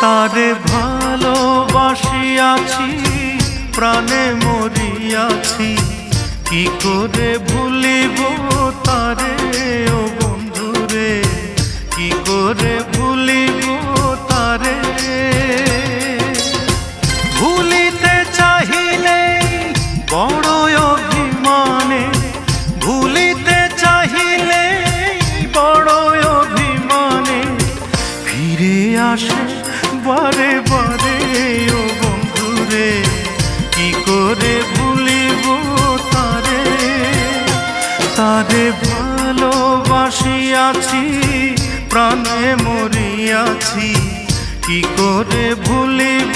তারে ভালোবাসিয়াছি, প্রাণে মরিয়াছি, কি করে ভুলিব তারে ও বন্ধুরে, কি করে ভুলিব তারে। ভুলিতে চাহিলে বড় অভিমানে, ভুলিতে চাহিলে বড় অভিমানে, ফিরে আসে বারে বারে ও বন্ধুরে, কি করে ভুলিব তারে। তারে ভালোবাসিয়াছি, প্রাণে মরিয়াছি, কি করে ভুলিব